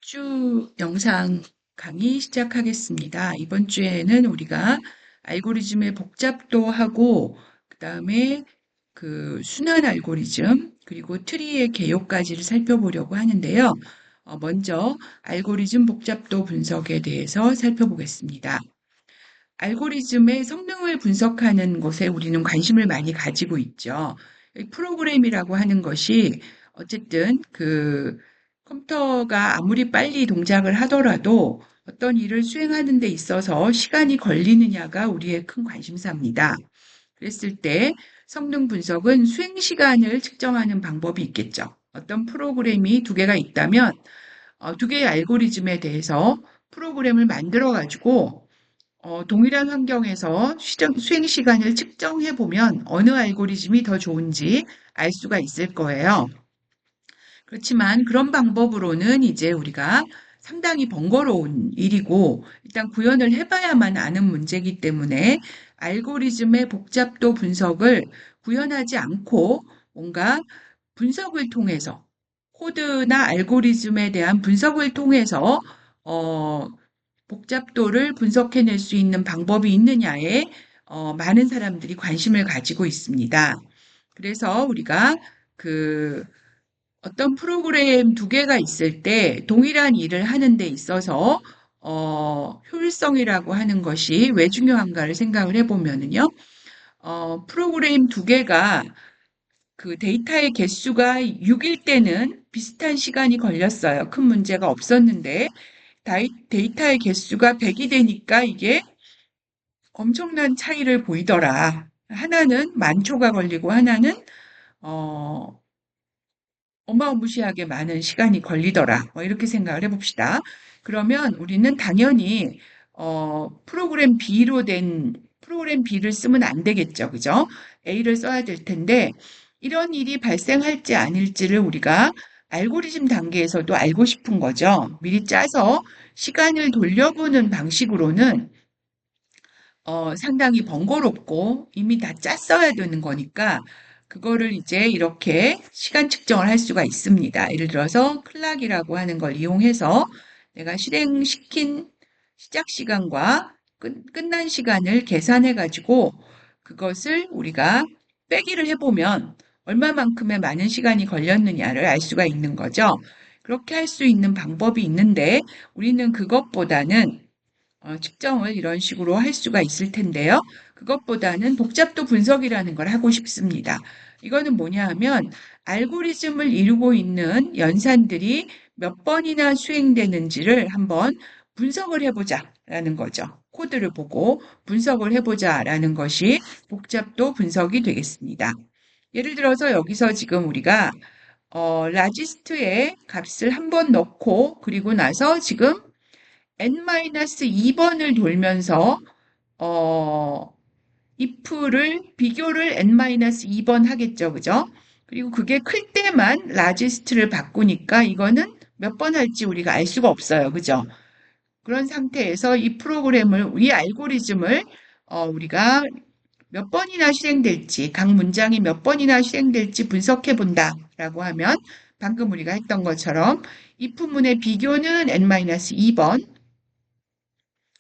주 영상 강의 시작하겠습니다. 이번 주에는 우리가 알고리즘의 복잡도하고 그다음에 그 순환 알고리즘 그리고 트리의 개요까지를 살펴보려고 하는데요. 먼저 알고리즘 복잡도 분석에 대해서 살펴보겠습니다. 알고리즘의 성능을 분석하는 것에 우리는 관심을 많이 가지고 있죠. 프로그램이라고 하는 것이 어쨌든 그 컴퓨터가 아무리 빨리 동작을 하더라도 어떤 일을 수행하는 데 있어서 시간이 걸리느냐가 우리의 큰 관심사입니다. 그랬을 때 성능 분석은 수행 시간을 측정하는 방법이 있겠죠. 어떤 프로그램이 두 개가 있다면 두 개의 알고리즘에 대해서 프로그램을 만들어 가지고 동일한 환경에서 수행 시간을 측정해 보면 어느 알고리즘이 더 좋은지 알 수가 있을 거예요. 그렇지만 그런 방법으로는 이제 우리가 상당히 번거로운 일이고 일단 구현을 해봐야만 아는 문제이기 때문에 알고리즘의 복잡도 분석을 구현하지 않고 뭔가 분석을 통해서 코드나 알고리즘에 대한 분석을 통해서 어, 복잡도를 분석해낼 수 있는 방법이 있느냐에 많은 사람들이 관심을 가지고 있습니다. 그래서 우리가 그 어떤 프로그램 두 개가 있을 때 동일한 일을 하는 데 있어서 효율성이라고 하는 것이 왜 중요한가를 생각을 해보면은요. 프로그램 두 개가 그 데이터의 개수가 6일 때는 비슷한 시간이 걸렸어요. 큰 문제가 없었는데 데이터의 개수가 100이 되니까 이게 엄청난 차이를 보이더라. 하나는 만초가 걸리고 하나는 어, 어마무시하게 많은 시간이 걸리더라. 이렇게 생각을 해봅시다. 그러면 우리는 당연히 프로그램 B를 쓰면 안 되겠죠. 그죠? A를 써야 될 텐데 이런 일이 발생할지 아닐지를 우리가 알고리즘 단계에서도 알고 싶은 거죠. 미리 짜서 시간을 돌려보는 방식으로는 상당히 번거롭고 이미 다 짰어야 되는 거니까 그거를 이제 이렇게 시간 측정을 할 수가 있습니다. 예를 들어서 클락이라고 하는 걸 이용해서 내가 실행시킨 시작 시간과 끝난 시간을 계산해 가지고 그것을 우리가 빼기를 해보면 얼마만큼의 많은 시간이 걸렸느냐를 알 수가 있는 거죠. 그렇게 할 수 있는 방법이 있는데 우리는 그것보다는 측정을 이런 식으로 할 수가 있을 텐데요. 그것보다는 복잡도 분석이라는 걸 하고 싶습니다. 이거는 뭐냐 하면 알고리즘을 이루고 있는 연산들이 몇 번이나 수행되는지를 한번 분석을 해보자라는 거죠. 코드를 보고 분석을 해보자라는 것이 복잡도 분석이 되겠습니다. 예를 들어서 여기서 지금 우리가 라지스트에 값을 한번 넣고 그리고 나서 지금 n-2번을 돌면서 어, if를 비교를 n-2번 하겠죠. 그죠? 그리고 그게 클 때만 라지스트를 바꾸니까 이거는 몇 번 할지 우리가 알 수가 없어요. 그죠? 그런 상태에서 이 알고리즘을 우리가 몇 번이나 실행될지, 각 문장이 몇 번이나 실행될지 분석해 본다라고 하면 방금 우리가 했던 것처럼 if문의 비교는 n-2번,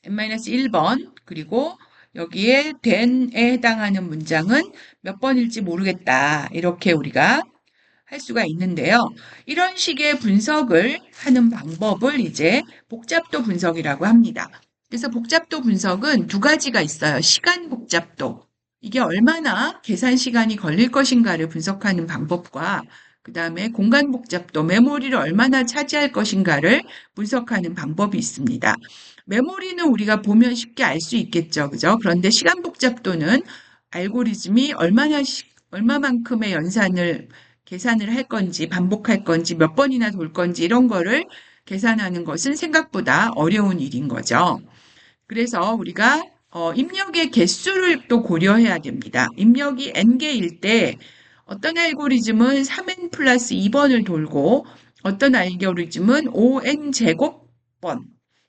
n-1번 그리고 여기에 then에 해당하는 문장은 몇 번일지 모르겠다. 이렇게 우리가 할 수가 있는데요. 이런 식의 분석을 하는 방법을 이제 복잡도 분석이라고 합니다. 그래서 복잡도 분석은 두 가지가 있어요. 시간 복잡도. 이게 얼마나 계산 시간이 걸릴 것인가를 분석하는 방법과 그 다음에 공간 복잡도, 메모리를 얼마나 차지할 것인가를 분석하는 방법이 있습니다. 메모리는 우리가 보면 쉽게 알 수 있겠죠. 그죠? 그런데 시간 복잡도는 알고리즘이 얼마만큼의 연산을 계산을 할 건지, 반복할 건지, 몇 번이나 돌 건지, 이런 거를 계산하는 것은 생각보다 어려운 일인 거죠. 그래서 우리가 입력의 개수를 또 고려해야 됩니다. 입력이 n개일 때 어떤 알고리즘은 3n 플러스 2번을 돌고 어떤 알고리즘은 5n 제곱번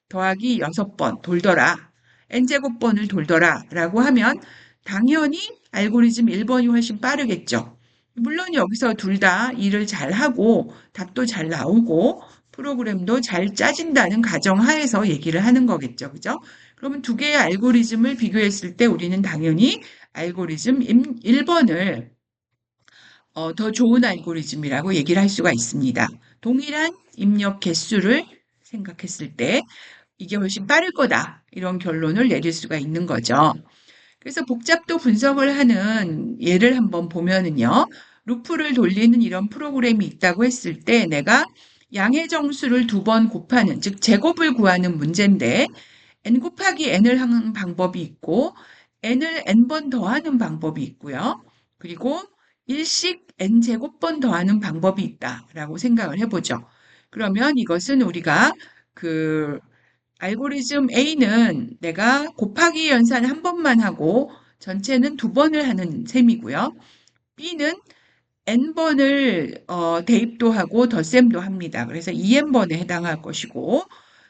더하기 6번 돌더라. n제곱번을 돌더라 라고 하면 당연히 알고리즘 1번이 훨씬 빠르겠죠. 물론 여기서 둘 다 일을 잘하고 답도 잘 나오고 프로그램도 잘 짜진다는 가정하에서 얘기를 하는 거겠죠. 그죠? 그러면 두 개의 알고리즘을 비교했을 때 우리는 당연히 알고리즘 1번을 더 좋은 알고리즘이라고 얘기를 할 수가 있습니다. 동일한 입력 개수를 생각했을 때 이게 훨씬 빠를 거다. 이런 결론을 내릴 수가 있는 거죠. 그래서 복잡도 분석을 하는 예를 한번 보면은요. 루프를 돌리는 이런 프로그램이 있다고 했을 때 내가 양의 정수를 두 번 곱하는, 즉 제곱을 구하는 문제인데 n 곱하기 n을 하는 방법이 있고 n을 n번 더하는 방법이 있고요. 그리고 일씩 n제곱번 더하는 방법이 있다라고 생각을 해보죠. 그러면 이것은 우리가 그 알고리즘 A는 내가 곱하기 연산 한 번만 하고 전체는 두 번을 하는 셈이고요. B는 n번을 대입도 하고 덧셈도 합니다. 그래서 2n번에 해당할 것이고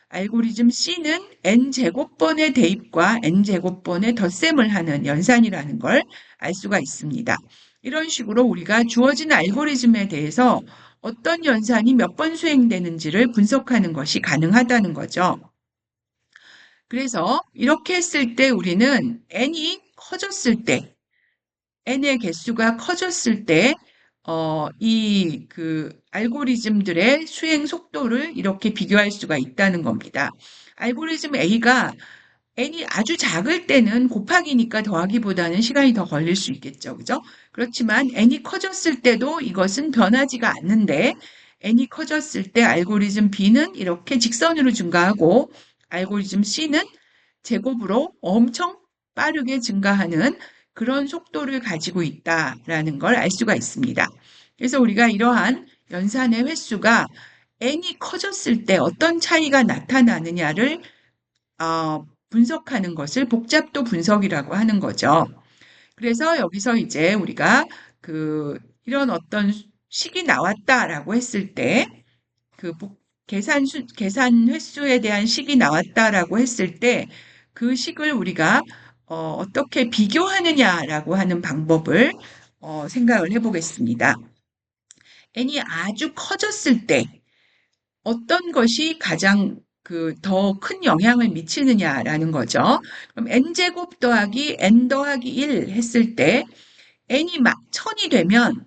알고리즘 C는 n제곱번의 대입과 n제곱번의 덧셈을 하는 연산이라는 걸 알 수가 있습니다. 이런 식으로 우리가 주어진 알고리즘에 대해서 어떤 연산이 몇 번 수행되는지를 분석하는 것이 가능하다는 거죠. 그래서 이렇게 했을 때 우리는 n이 커졌을 때, n의 개수가 커졌을 때, 알고리즘들의 수행 속도를 이렇게 비교할 수가 있다는 겁니다. 알고리즘 A가 n이 아주 작을 때는 곱하기니까 더하기보다는 시간이 더 걸릴 수 있겠죠. 그죠? 그렇지만 n이 커졌을 때도 이것은 변하지가 않는데 n이 커졌을 때 알고리즘 B는 이렇게 직선으로 증가하고 알고리즘 C는 제곱으로 엄청 빠르게 증가하는 그런 속도를 가지고 있다라는 걸 알 수가 있습니다. 그래서 우리가 이러한 연산의 횟수가 n이 커졌을 때 어떤 차이가 나타나느냐를 분석하는 것을 복잡도 분석이라고 하는 거죠. 그래서 여기서 이제 우리가 이런 어떤 식이 나왔다라고 했을 때, 그 계산 횟수에 대한 식이 나왔다라고 했을 때, 그 식을 우리가 떻게 비교하느냐라고 하는 방법을 생각을 해보겠습니다. n이 아주 커졌을 때 어떤 것이 가장 더 큰 영향을 미치느냐라는 거죠. 그럼 n제곱 더하기 n 더하기 1 했을 때 n이 막 1000이 되면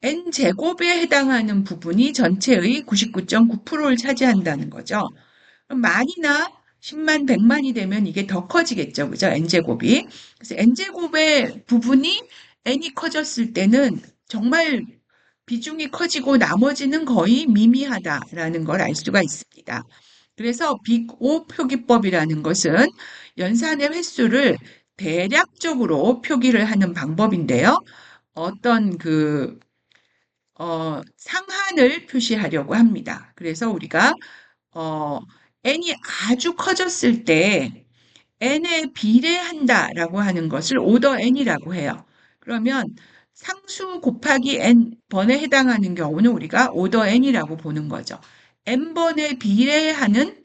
n제곱에 해당하는 부분이 전체의 99.9%를 차지한다는 거죠. 그럼 만이나 10만, 100만이 되면 이게 더 커지겠죠. 그죠? n제곱이. 그래서 n제곱의 부분이 n이 커졌을 때는 정말 비중이 커지고 나머지는 거의 미미하다라는 걸 알 수가 있습니다. 그래서 빅 O 표기법이라는 것은 연산의 횟수를 대략적으로 표기를 하는 방법인데요. 어떤 상한을 표시하려고 합니다. 그래서 우리가, 어, n이 아주 커졌을 때 n에 비례한다라고 하는 것을 오더 n이라고 해요. 그러면 상수 곱하기 n 번에 해당하는 경우는 우리가 오더 n이라고 보는 거죠. n번에 비례하는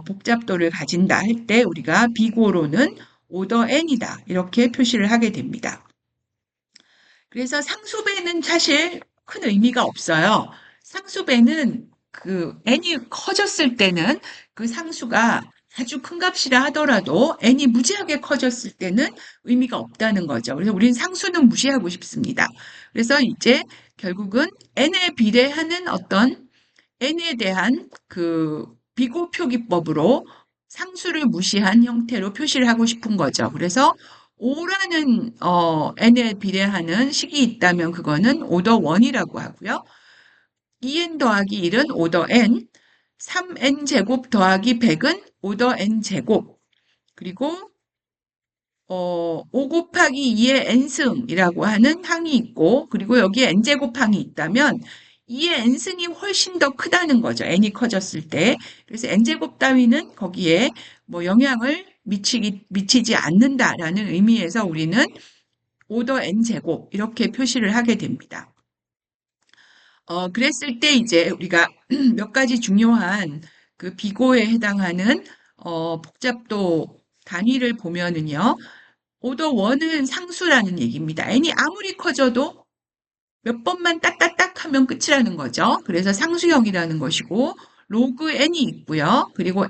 복잡도를 가진다 할 때 우리가 비고로는 오더 n이다 이렇게 표시를 하게 됩니다. 그래서 상수배는 사실 큰 의미가 없어요. 상수배는 n이 커졌을 때는 그 상수가 아주 큰 값이라 하더라도 n이 무지하게 커졌을 때는 의미가 없다는 거죠. 그래서 우리는 상수는 무시하고 싶습니다. 그래서 이제 결국은 n에 비례하는 어떤 n에 대한 비고 표기법으로 상수를 무시한 형태로 표시를 하고 싶은 거죠. 그래서 5라는 n에 비례하는 식이 있다면 그거는 오더 1이라고 하고요. 2n 더하기 1은 오더 n, 3n 제곱 더하기 100은 오더 n 제곱, 그리고 5 곱하기 2의 n승이라고 하는 항이 있고, 그리고 여기에 n제곱항이 있다면 2의 n승이 훨씬 더 크다는 거죠. n이 커졌을 때. 그래서 n제곱 따위는 거기에 뭐 영향을 미치지 않는다라는 의미에서 우리는 오더 n제곱 이렇게 표시를 하게 됩니다. 그랬을 때 이제 우리가 몇 가지 중요한 비고에 해당하는 복잡도 단위를 보면은요. 오더 1은 상수라는 얘기입니다. n이 아무리 커져도 몇 번만 딱딱딱 하면 끝이라는 거죠. 그래서 상수형이라는 것이고 로그 n이 있고요. 그리고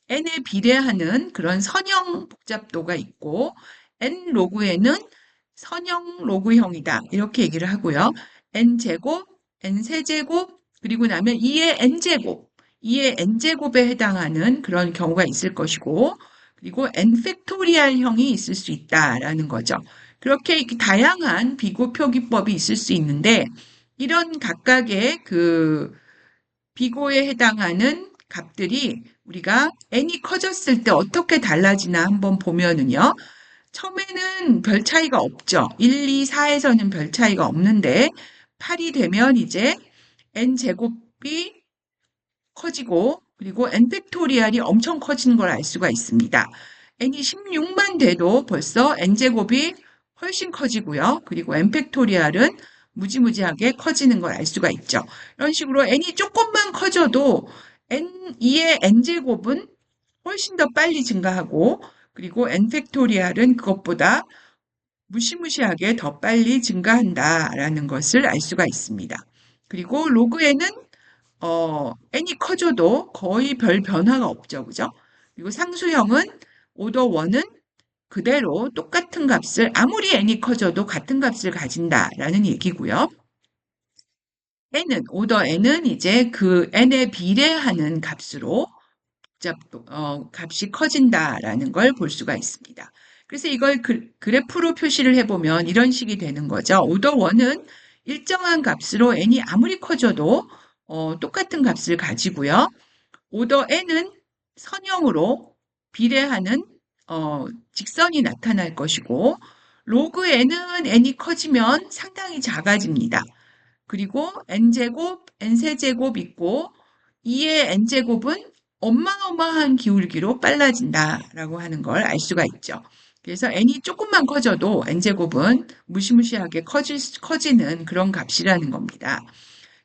n에 비례하는 그런 선형 복잡도가 있고 n 로그 n은 선형 로그형이다. 이렇게 얘기를 하고요. n제곱, n세제곱, 그리고 나면 2의 n제곱, 2의 n제곱에 해당하는 그런 경우가 있을 것이고 그리고 n 팩토리얼형이 있을 수 있다라는 거죠. 그렇게 이렇게 다양한 비교 표기법이 있을 수 있는데 이런 각각의 그 비고에 해당하는 값들이 우리가 n이 커졌을 때 어떻게 달라지나 한번 보면은요. 처음에는 별 차이가 없죠. 1, 2, 4에서는 별 차이가 없는데 8이 되면 이제 n제곱이 커지고 그리고 n 팩토리얼이 엄청 커지는 걸 알 수가 있습니다. n이 16만 돼도 벌써 n제곱이 훨씬 커지고요. 그리고 n 팩토리얼은 무지무지하게 커지는 걸 알 수가 있죠. 이런 식으로 n이 조금만 커져도 n2의 n제곱은 훨씬 더 빨리 증가하고 그리고 n 팩토리얼은 그것보다 무시무시하게 더 빨리 증가한다라는 것을 알 수가 있습니다. 그리고 로그 n은 n이 커져도 거의 별 변화가 없죠. 그죠? 그리고 상수형은 오더 1은 그대로 똑같은 값을 아무리 n이 커져도 같은 값을 가진다라는 얘기고요. 오더 n은 이제 그 n에 비례하는 값으로 값이 커진다라는 걸 볼 수가 있습니다. 그래서 이걸 그래프로 표시를 해보면 이런 식이 되는 거죠. 오더 1은 일정한 값으로 n이 아무리 커져도 똑같은 값을 가지고요. 오더 n은 선형으로 비례하는 직선이 나타날 것이고 로그 n은 n이 커지면 상당히 작아집니다. 그리고 n제곱, n세제곱 있고 2의 n제곱은 어마어마한 기울기로 빨라진다라고 하는 걸 알 수가 있죠. 그래서 n이 조금만 커져도 n제곱은 무시무시하게 커지는 그런 값이라는 겁니다.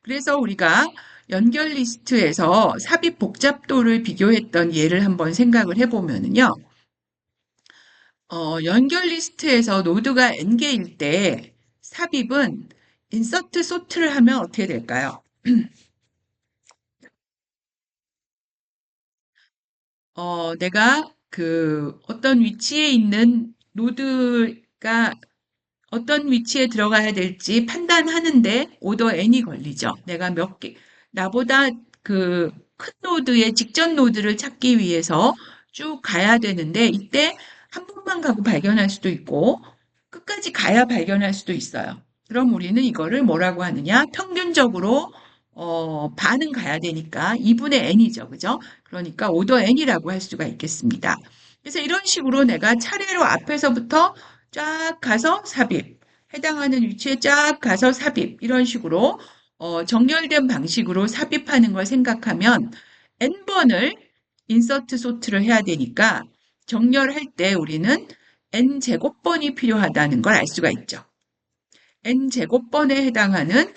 그래서 우리가 연결 리스트에서 삽입 복잡도를 비교했던 예를 한번 생각을 해보면요. 연결 리스트에서 노드가 n개일 때 삽입은 인서트 소트를 하면 어떻게 될까요? 내가 그 어떤 위치에 있는 노드가 어떤 위치에 들어가야 될지 판단하는데 오더 n이 걸리죠. 내가 나보다 그 큰 노드의 직전 노드를 찾기 위해서 쭉 가야 되는데 이때 한 번만 가고 발견할 수도 있고 끝까지 가야 발견할 수도 있어요. 그럼 우리는 이거를 뭐라고 하느냐? 평균적으로 반은 가야 되니까 2분의 n이죠. 그죠? 그러니까 오더 n이라고 할 수가 있겠습니다. 그래서 이런 식으로 내가 차례로 앞에서부터 쫙 가서 삽입, 해당하는 위치에 쫙 가서 삽입, 이런 식으로 정렬된 방식으로 삽입하는 걸 생각하면 n번을 인서트 소트를 해야 되니까 정렬할 때 우리는 n제곱번이 필요하다는 걸 알 수가 있죠. n제곱번에 해당하는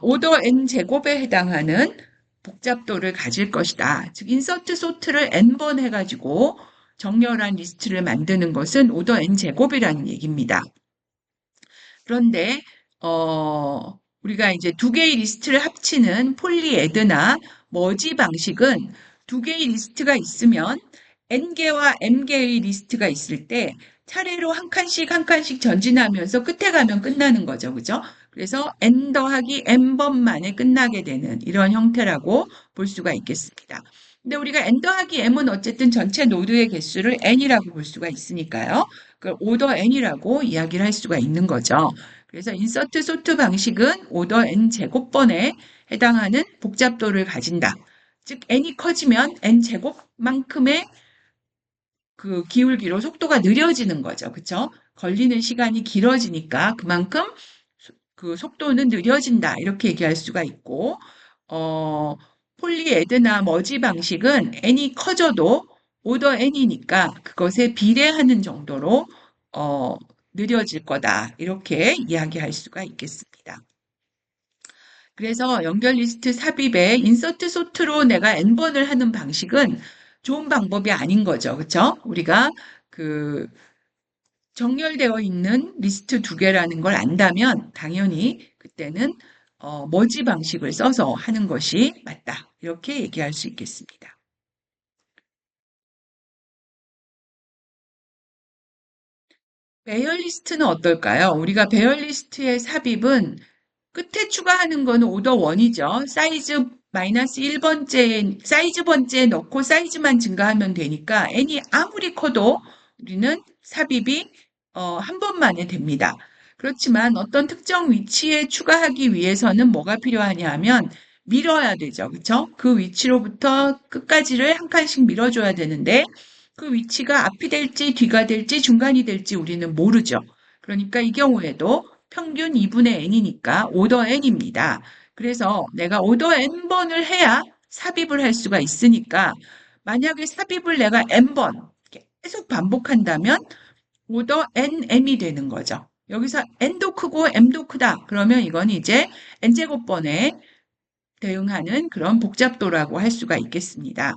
오더 n제곱에 해당하는 복잡도를 가질 것이다. 즉 인서트 소트를 n번 해가지고 정렬한 리스트를 만드는 것은 오더 n제곱이라는 얘기입니다. 그런데 우리가 이제 두 개의 리스트를 합치는 폴리애드나 머지 방식은 두 개의 리스트가 있으면 n개와 m개의 리스트가 있을 때 차례로 한 칸씩 한 칸씩 전진하면서 끝에 가면 끝나는 거죠. 그죠? 그래서 n 더하기 n번 만에 끝나게 되는 이런 형태라고 볼 수가 있겠습니다. 근데 우리가 n 더하기 m은 어쨌든 전체 노드의 개수를 n이라고 볼 수가 있으니까요. 그걸 오더 n이라고 이야기를 할 수가 있는 거죠. 그래서 인서트 소트 방식은 오더 n 제곱번에 해당하는 복잡도를 가진다. 즉 n이 커지면 n 제곱만큼의 그 기울기로 속도가 느려지는 거죠. 그렇죠? 걸리는 시간이 길어지니까 그만큼 그 속도는 느려진다. 이렇게 얘기할 수가 있고 폴리애드나 머지 방식은 n이 커져도 오더 n이니까 그것에 비례하는 정도로 어, 느려질 거다. 이렇게 이야기할 수가 있겠습니다. 그래서 연결 리스트 삽입에 인서트 소트로 내가 n번을 하는 방식은 좋은 방법이 아닌 거죠. 그렇죠? 우리가 그 정렬되어 있는 리스트 두 개라는 걸 안다면 당연히 그때는 머지 방식을 써서 하는 것이 맞다. 이렇게 얘기할 수 있겠습니다. 배열리스트는 어떨까요? 우리가 배열리스트의 삽입은 끝에 추가하는 거는 오더 1이죠. 사이즈 마이너스 1번째, 사이즈 번째에 넣고 사이즈만 증가하면 되니까 n이 아무리 커도 우리는 삽입이 한 번만에 됩니다. 그렇지만 어떤 특정 위치에 추가하기 위해서는 뭐가 필요하냐 하면 밀어야 되죠. 그렇죠? 그 위치로부터 끝까지를 한 칸씩 밀어줘야 되는데 그 위치가 앞이 될지 뒤가 될지 중간이 될지 우리는 모르죠. 그러니까 이 경우에도 평균 2분의 n이니까 오더 n입니다. 그래서 내가 오더 n번을 해야 삽입을 할 수가 있으니까 만약에 삽입을 내가 n번 계속 반복한다면 오더 nm이 되는 거죠. 여기서 n도 크고 m도 크다. 그러면 이건 이제 n제곱번에 대응하는 그런 복잡도라고 할 수가 있겠습니다.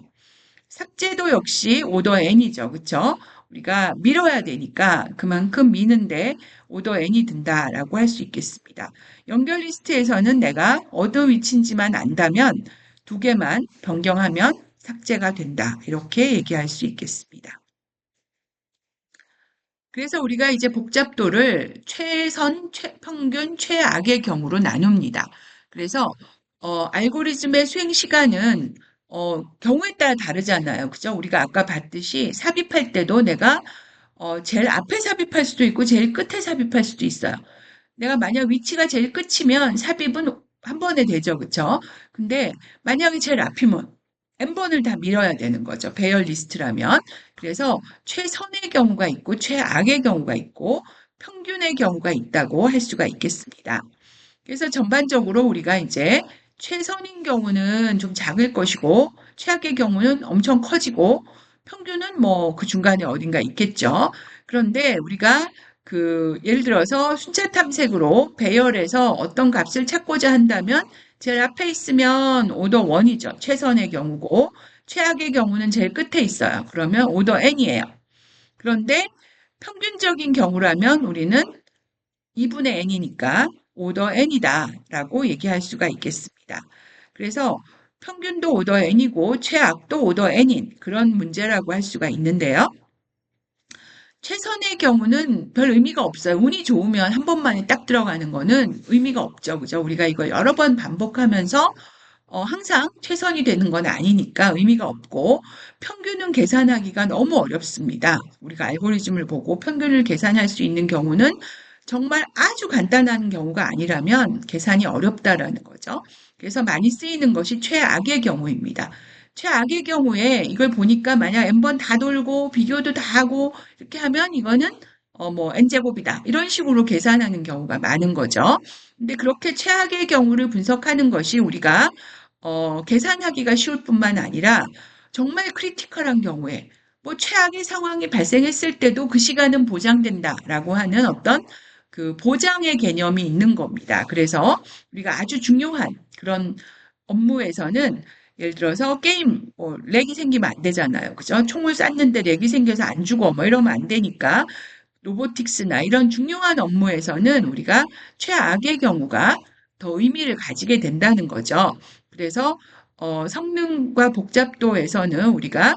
삭제도 역시 오더 n이죠. 그쵸? 우리가 밀어야 되니까 그만큼 미는데 오더 n이 든다라고 할 수 있겠습니다. 연결 리스트에서는 내가 어느 위치인지만 안다면 두 개만 변경하면 삭제가 된다. 이렇게 얘기할 수 있겠습니다. 그래서 우리가 이제 복잡도를 최선, 최평균, 최악의 경우로 나눕니다. 그래서 알고리즘의 수행 시간은 경우에 따라 다르잖아요. 그죠? 우리가 아까 봤듯이 삽입할 때도 내가 제일 앞에 삽입할 수도 있고 제일 끝에 삽입할 수도 있어요. 내가 만약 위치가 제일 끝이면 삽입은 한 번에 되죠. 그쵸? 근데 만약에 제일 앞이면 n번을 다 밀어야 되는 거죠. 배열 리스트라면. 그래서 최선의 경우가 있고 최악의 경우가 있고 평균의 경우가 있다고 할 수가 있겠습니다. 그래서 전반적으로 우리가 이제 최선인 경우는 좀 작을 것이고 최악의 경우는 엄청 커지고 평균은 뭐 그 중간에 어딘가 있겠죠. 그런데 우리가 예를 들어서 순차 탐색으로 배열해서 어떤 값을 찾고자 한다면 제일 앞에 있으면 오더 1이죠. 최선의 경우고 최악의 경우는 제일 끝에 있어요. 그러면 오더 n이에요. 그런데 평균적인 경우라면 우리는 2분의 n이니까 오더 n이다라고 얘기할 수가 있겠습니다. 그래서 평균도 오더 n이고 최악도 오더 n인 그런 문제라고 할 수가 있는데요. 최선의 경우는 별 의미가 없어요. 운이 좋으면 한 번만에 딱 들어가는 거는 의미가 없죠. 그죠? 우리가 이걸 여러 번 반복하면서 항상 최선이 되는 건 아니니까 의미가 없고 평균은 계산하기가 너무 어렵습니다. 우리가 알고리즘을 보고 평균을 계산할 수 있는 경우는 정말 아주 간단한 경우가 아니라면 계산이 어렵다라는 거죠. 그래서 많이 쓰이는 것이 최악의 경우입니다. 최악의 경우에 이걸 보니까 만약 n번 다 돌고 비교도 다 하고 이렇게 하면 이거는 뭐 n제곱이다. 이런 식으로 계산하는 경우가 많은 거죠. 근데 그렇게 최악의 경우를 분석하는 것이 우리가 계산하기가 쉬울 뿐만 아니라 정말 크리티컬한 경우에 뭐 최악의 상황이 발생했을 때도 그 시간은 보장된다라고 하는 어떤 그 보장의 개념이 있는 겁니다. 그래서 우리가 아주 중요한 그런 업무에서는 예를 들어서 게임 뭐 렉이 생기면 안 되잖아요. 그죠? 총을 쐈는데 렉이 생겨서 안 죽어 뭐 이러면 안 되니까 로보틱스나 이런 중요한 업무에서는 우리가 최악의 경우가 더 의미를 가지게 된다는 거죠. 그래서 성능과 복잡도에서는 우리가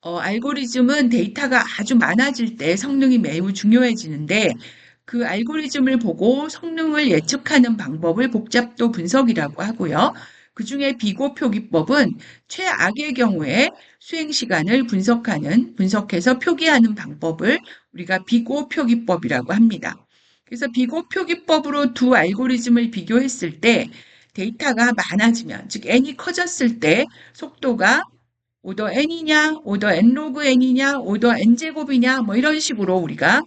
알고리즘은 데이터가 아주 많아질 때 성능이 매우 중요해지는데 그 알고리즘을 보고 성능을 예측하는 방법을 복잡도 분석이라고 하고요. 그중에 비고표기법은 최악의 경우에 수행 시간을 분석해서 표기하는 방법을 우리가 비고표기법이라고 합니다. 그래서 비고표기법으로 두 알고리즘을 비교했을 때 데이터가 많아지면, 즉 n이 커졌을 때 속도가 오더 n이냐, 오더 n 로그 n이냐, 오더 n 제곱이냐, 뭐 이런 식으로 우리가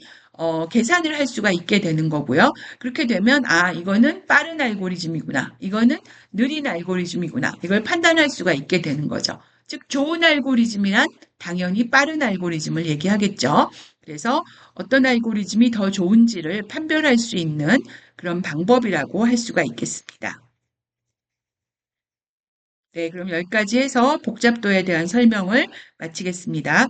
계산을 할 수가 있게 되는 거고요. 그렇게 되면 이거는 빠른 알고리즘이구나. 이거는 느린 알고리즘이구나. 이걸 판단할 수가 있게 되는 거죠. 즉 좋은 알고리즘이란 당연히 빠른 알고리즘을 얘기하겠죠. 그래서 어떤 알고리즘이 더 좋은지를 판별할 수 있는 그런 방법이라고 할 수가 있겠습니다. 네, 그럼 여기까지 해서 복잡도에 대한 설명을 마치겠습니다.